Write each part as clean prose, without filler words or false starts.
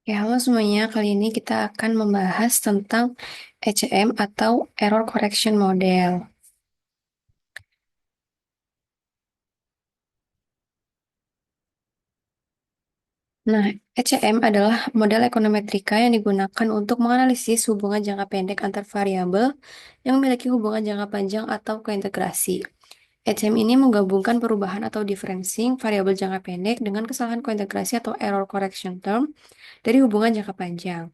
Ya, halo semuanya. Kali ini kita akan membahas tentang ECM atau Error Correction Model. Nah, ECM adalah model ekonometrika yang digunakan untuk menganalisis hubungan jangka pendek antar variabel yang memiliki hubungan jangka panjang atau kointegrasi. ECM ini menggabungkan perubahan atau differencing variabel jangka pendek dengan kesalahan kointegrasi atau error correction term dari hubungan jangka panjang.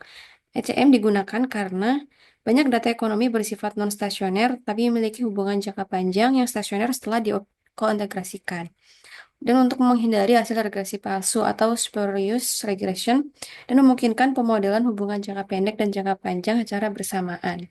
ECM digunakan karena banyak data ekonomi bersifat non-stasioner tapi memiliki hubungan jangka panjang yang stasioner setelah dikointegrasikan. Dan untuk menghindari hasil regresi palsu atau spurious regression dan memungkinkan pemodelan hubungan jangka pendek dan jangka panjang secara bersamaan.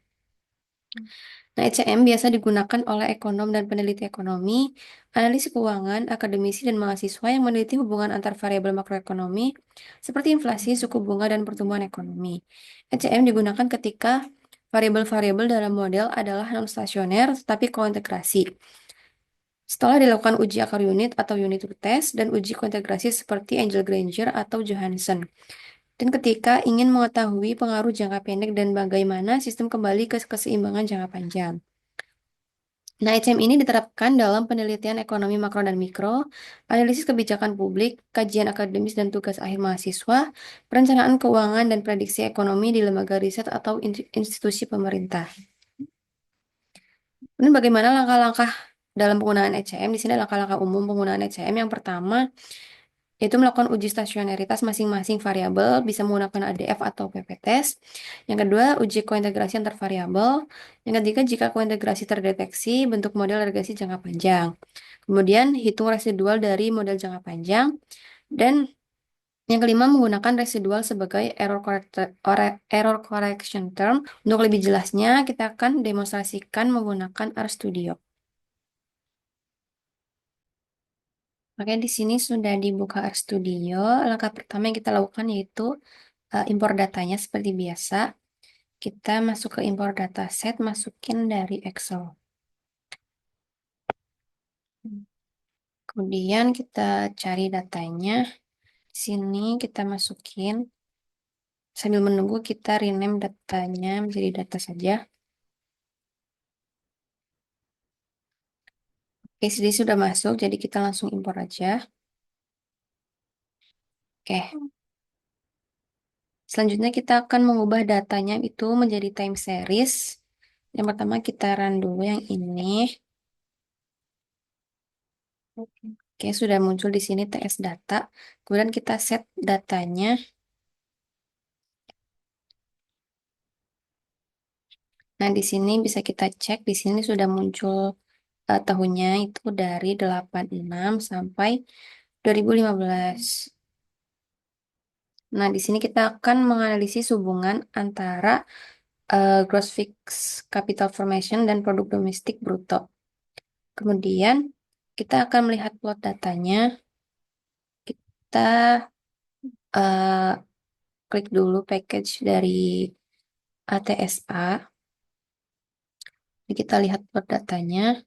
Nah, ECM biasa digunakan oleh ekonom dan peneliti ekonomi, analis keuangan, akademisi, dan mahasiswa yang meneliti hubungan antar variabel makroekonomi seperti inflasi, suku bunga, dan pertumbuhan ekonomi. ECM digunakan ketika variabel-variabel dalam model adalah non-stasioner tetapi kointegrasi. Setelah dilakukan uji akar unit atau unit to test dan uji kointegrasi seperti Angel Granger atau Johansen. Dan ketika ingin mengetahui pengaruh jangka pendek dan bagaimana sistem kembali ke keseimbangan jangka panjang. Nah, ECM ini diterapkan dalam penelitian ekonomi makro dan mikro, analisis kebijakan publik, kajian akademis dan tugas akhir mahasiswa, perencanaan keuangan dan prediksi ekonomi di lembaga riset atau institusi pemerintah. Dan bagaimana langkah-langkah dalam penggunaan ECM? Di sini langkah-langkah umum penggunaan ECM. Yang pertama, yaitu melakukan uji stasionaritas masing-masing variabel, bisa menggunakan ADF atau PP-test. Yang kedua, uji kointegrasi antar variabel. Yang ketiga, jika kointegrasi terdeteksi, bentuk model regresi jangka panjang. Kemudian, hitung residual dari model jangka panjang. Dan yang kelima, menggunakan residual sebagai error correction term. Untuk lebih jelasnya, kita akan demonstrasikan menggunakan RStudio. Makanya di sini sudah dibuka RStudio. Langkah pertama yang kita lakukan yaitu impor datanya seperti biasa. Kita masuk ke impor dataset, masukin dari Excel. Kemudian kita cari datanya. Di sini kita masukin. Sambil menunggu kita rename datanya menjadi data saja. Oke, sini sudah masuk, jadi kita langsung impor aja. Oke. Selanjutnya kita akan mengubah datanya itu menjadi time series. Yang pertama kita run dulu yang ini. Oke, sudah muncul di sini TS data. Kemudian kita set datanya. Nah, di sini bisa kita cek. Di sini sudah muncul tahunnya itu dari 86 sampai 2015. Nah, di sini kita akan menganalisis hubungan antara gross fixed capital formation dan produk domestik bruto. Kemudian kita akan melihat plot datanya. Kita eh, klik dulu package dari ATSA. Jadi kita lihat plot datanya.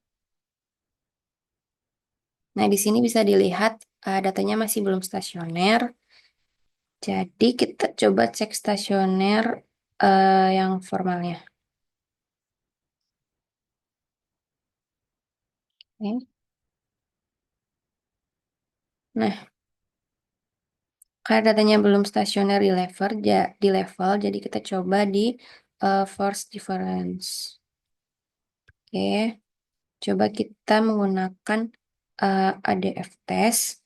Nah, di sini bisa dilihat datanya masih belum stasioner. Jadi kita coba cek stasioner yang formalnya. Oke. Nah, karena datanya belum stasioner di level, jadi kita coba di force difference. Oke, coba kita menggunakan ADF test.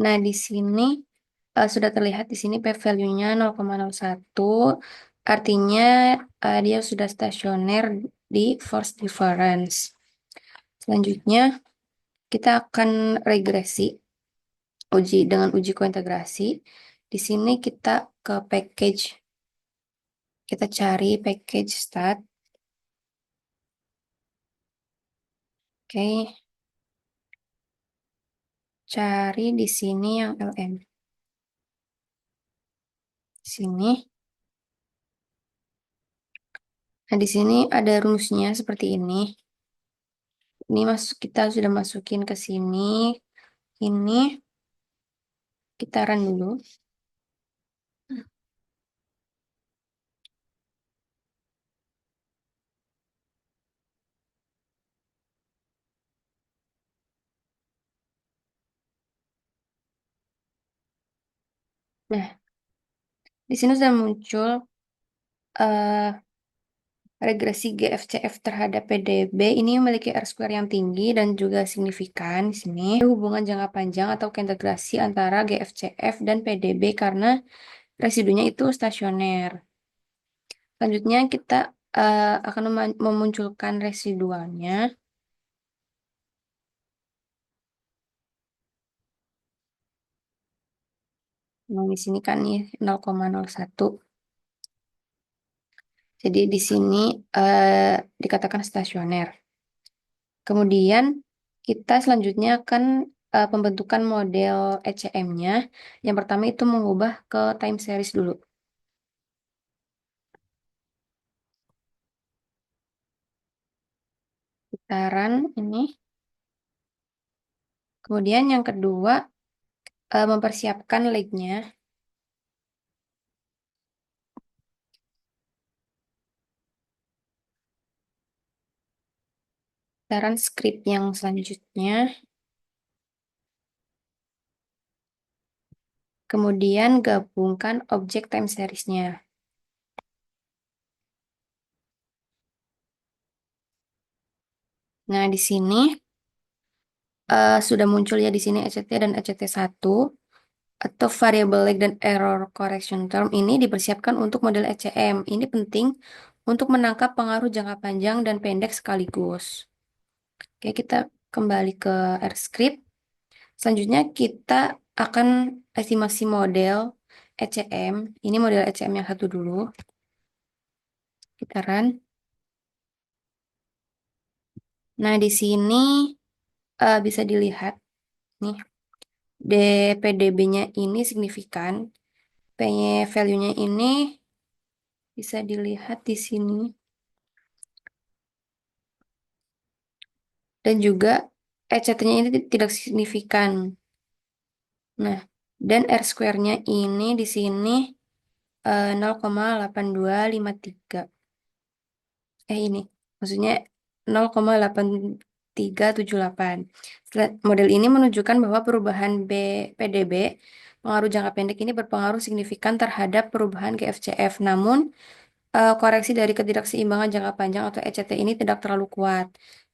Nah, di sini sudah terlihat di sini p-value-nya 0,01. Artinya dia sudah stasioner di force difference. Selanjutnya, kita akan regresi dengan uji kointegrasi. Di sini kita ke package. Kita cari package stat. Oke, cari di sini yang LM. Sini. Nah, di sini ada rumusnya seperti ini. Ini masuk kita sudah masukin ke sini. Ini kita run dulu. Nah, di sini sudah muncul eh, regresi GFCF terhadap PDB ini memiliki R-square yang tinggi dan juga signifikan di sini. Ada hubungan jangka panjang atau integrasi antara GFCF dan PDB karena residunya itu stasioner. Selanjutnya kita akan memunculkan residualnya. Nah, di sini kan nih 0,01. Jadi di sini dikatakan stasioner. Kemudian kita selanjutnya akan pembentukan model ECM-nya. Yang pertama itu mengubah ke time series dulu. Putaran ini. Kemudian yang kedua mempersiapkan leg-nya. Putaran script yang selanjutnya. Kemudian gabungkan objek time series-nya. Nah, di sini sudah muncul ya di sini ECT dan ECT1 atau variable lag dan error correction term ini dipersiapkan untuk model ECM. Ini penting untuk menangkap pengaruh jangka panjang dan pendek sekaligus. Oke, kita kembali ke R-script. Selanjutnya kita akan estimasi model ECM. Ini model ECM yang satu dulu. Kita run. Nah, di sini bisa dilihat nih DPDB-nya ini signifikan. Value-nya ini bisa dilihat di sini. Dan juga ECT-nya ini tidak signifikan. Nah, dan R-square-nya ini di sini 0,8253. Ini, maksudnya 0,8378. Model ini menunjukkan bahwa perubahan PDB, pengaruh jangka pendek ini berpengaruh signifikan terhadap perubahan GFCF. Namun, koreksi dari ketidakseimbangan jangka panjang atau ECT ini tidak terlalu kuat.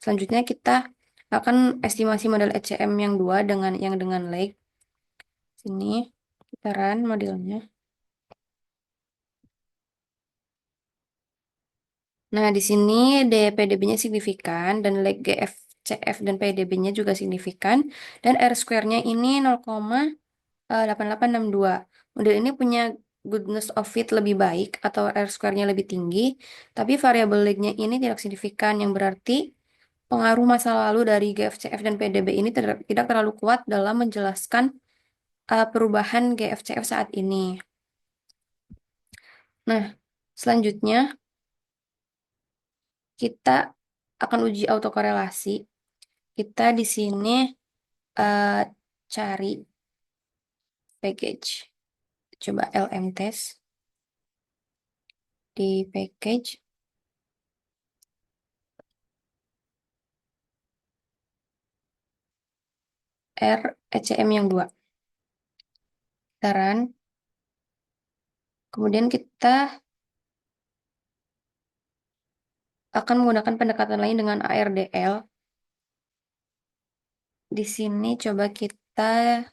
Selanjutnya kita akan estimasi model ECM yang dua dengan lag. Sini kita run modelnya. Nah, di sini DPDB-nya signifikan dan lag GFCF dan PDB-nya juga signifikan dan R-square-nya ini 0,8862. Model ini punya goodness of fit lebih baik atau R-square-nya lebih tinggi, tapi variabel lag-nya ini tidak signifikan yang berarti pengaruh masa lalu dari GFCF dan PDB ini tidak terlalu kuat dalam menjelaskan perubahan GFCF saat ini. Nah, selanjutnya kita akan uji autokorelasi. Kita di sini eh, cari package. Coba LM test di package R ECM yang dua. Kita run. Kemudian kita akan menggunakan pendekatan lain dengan ARDL. Di sini coba kita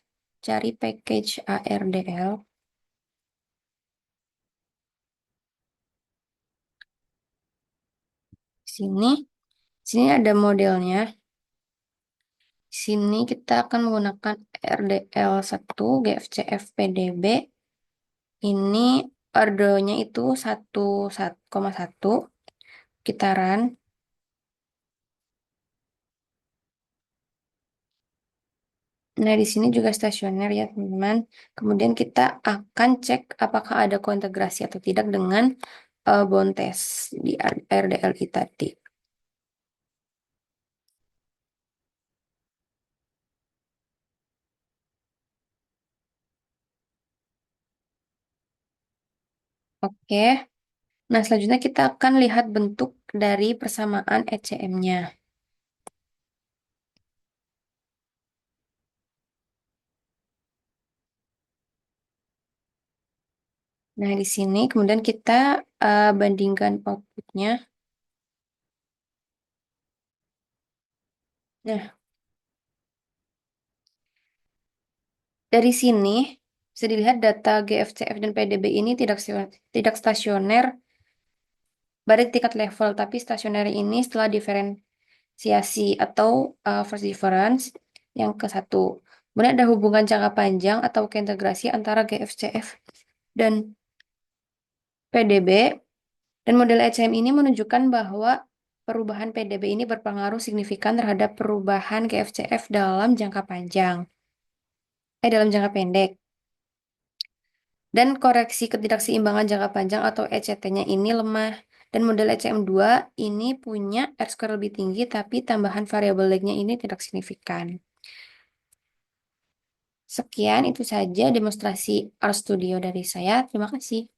cari package ARDL. Sini, sini ada modelnya. Di sini kita akan menggunakan RDL1 GFCF PDB. Ini ordernya itu 1,1. Kita run. Nah, di sini juga stasioner ya, teman-teman. Kemudian kita akan cek apakah ada kointegrasi atau tidak dengan bond test di RDLI tadi. Oke. Nah, selanjutnya kita akan lihat bentuk dari persamaan ECM-nya. Nah, di sini kemudian kita bandingkan outputnya. Nah, dari sini bisa dilihat data GFCF dan PDB ini tidak stasioner pada tingkat level, tapi stasioner ini setelah diferensiasi atau first difference yang ke satu. Kemudian ada hubungan jangka panjang atau keintegrasi antara GFCF dan PDB, dan model ECM ini menunjukkan bahwa perubahan PDB ini berpengaruh signifikan terhadap perubahan GFCF dalam jangka pendek. Dan koreksi ketidakseimbangan jangka panjang atau ECT-nya ini lemah. Dan model ECM2 ini punya R-square lebih tinggi, tapi tambahan variabel lag-nya ini tidak signifikan. Sekian, itu saja demonstrasi RStudio dari saya. Terima kasih.